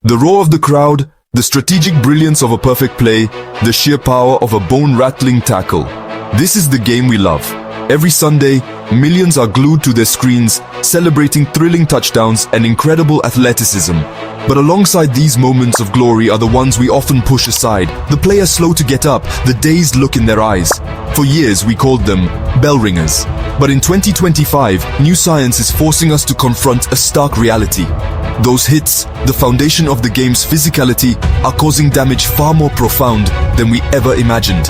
The roar of the crowd, the strategic brilliance of a perfect play, the sheer power of a bone-rattling tackle. This is the game we love. Every Sunday, millions are glued to their screens, celebrating thrilling touchdowns and incredible athleticism. But alongside these moments of glory are the ones we often push aside, the players slow to get up, the dazed look in their eyes. For years, we called them bell ringers. But in 2025, new science is forcing us to confront a stark reality. Those hits, the foundation of the game's physicality, are causing damage far more profound than we ever imagined.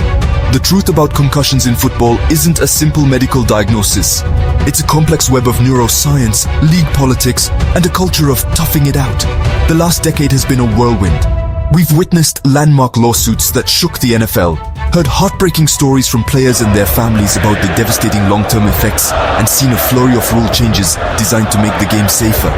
The truth about concussions in football isn't a simple medical diagnosis. It's a complex web of neuroscience, league politics, and a culture of toughing it out. The last decade has been a whirlwind. We've witnessed landmark lawsuits that shook the NFL, heard heartbreaking stories from players and their families about the devastating long-term effects, and seen a flurry of rule changes designed to make the game safer.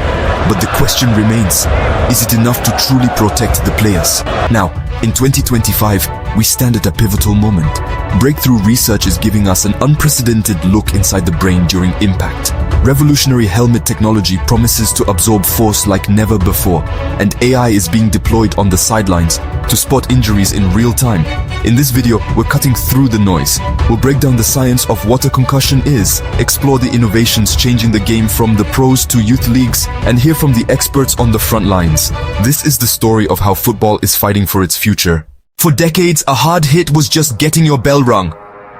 But the question remains, is it enough to truly protect the players? Now, in 2025, we stand at a pivotal moment. Breakthrough research is giving us an unprecedented look inside the brain during impact. Revolutionary helmet technology promises to absorb force like never before, and AI is being deployed on the sidelines to spot injuries in real time. In this video, we're cutting through the noise. We'll break down the science of what a concussion is, explore the innovations changing the game from the pros to youth leagues, and hear from the experts on the front lines. This is the story of how football is fighting for its future. For decades, a hard hit was just getting your bell rung.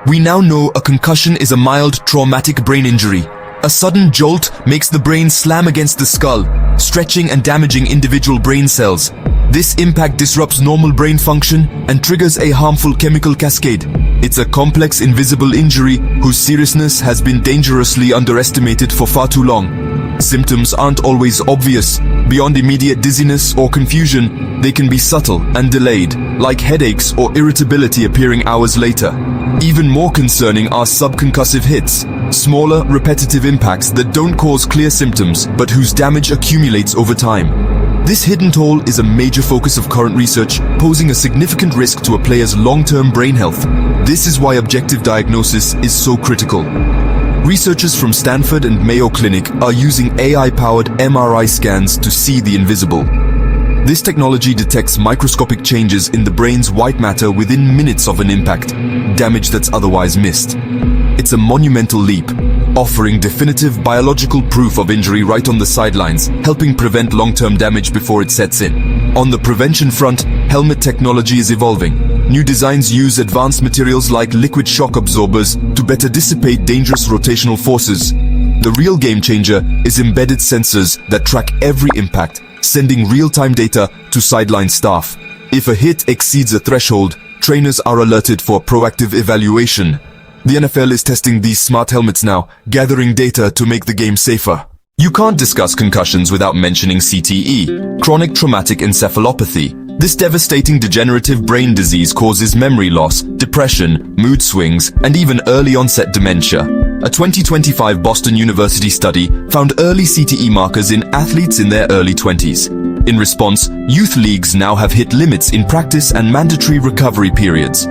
We now know a concussion is a mild, traumatic brain injury. A sudden jolt makes the brain slam against the skull, stretching and damaging individual brain cells. This impact disrupts normal brain function and triggers a harmful chemical cascade. It's a complex, invisible injury whose seriousness has been dangerously underestimated for far too long. Symptoms aren't always obvious. Beyond immediate dizziness or confusion, they can be subtle and delayed, like headaches or irritability appearing hours later. Even more concerning are subconcussive hits, smaller, repetitive impacts that don't cause clear symptoms, but whose damage accumulates over time. This hidden toll is a major focus of current research, posing a significant risk to a player's long-term brain health. This is why objective diagnosis is so critical. Researchers from Stanford and Mayo Clinic are using AI-powered MRI scans to see the invisible. This technology detects microscopic changes in the brain's white matter within minutes of an impact, damage that's otherwise missed. It's a monumental leap, offering definitive biological proof of injury right on the sidelines, helping prevent long-term damage before it sets in. On the prevention front, helmet technology is evolving. New designs use advanced materials like liquid shock absorbers to better dissipate dangerous rotational forces. The real game changer is embedded sensors that track every impact, sending real-time data to sideline staff. If a hit exceeds a threshold, trainers are alerted for proactive evaluation. The NFL is testing these smart helmets now, gathering data to make the game safer. You can't discuss concussions without mentioning CTE, chronic traumatic encephalopathy. This devastating degenerative brain disease causes memory loss, depression, mood swings, and even early-onset dementia. A 2025 Boston University study found early CTE markers in athletes in their early 20s. In response, youth leagues now have hit limits in practice and mandatory recovery periods.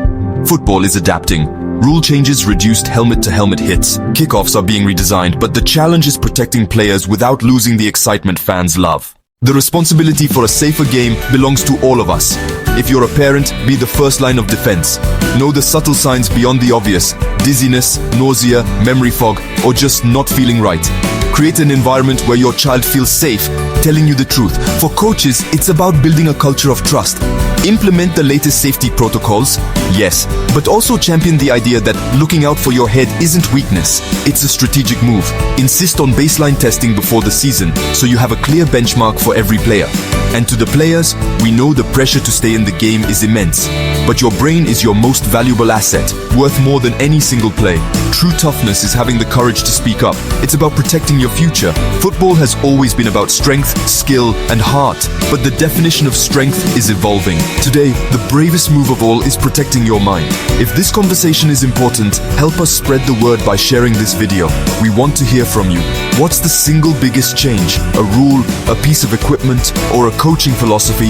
Football is adapting. Rule changes reduced helmet-to-helmet hits. Kickoffs are being redesigned, but the challenge is protecting players without losing the excitement fans love. The responsibility for a safer game belongs to all of us. If you're a parent, be the first line of defense. Know the subtle signs beyond the obvious: dizziness, nausea, memory fog, or just not feeling right. Create an environment where your child feels safe, telling you the truth. For coaches, it's about building a culture of trust. Implement the latest safety protocols, yes, but also champion the idea that looking out for your head isn't weakness, it's a strategic move. Insist on baseline testing before the season, so you have a clear benchmark for every player. And to the players, we know the pressure to stay in the game is immense. But your brain is your most valuable asset, worth more than any single play. True toughness is having the courage to speak up. It's about protecting your future. Football has always been about strength, skill, and heart, but the definition of strength is evolving. Today, the bravest move of all is protecting your mind. If this conversation is important, help us spread the word by sharing this video. We want to hear from you. What's the single biggest change, a rule, a piece of equipment, or a coaching philosophy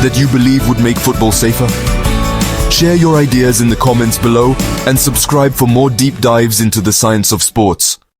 that you believe would make football safer? Share your ideas in the comments below and subscribe for more deep dives into the science of sports.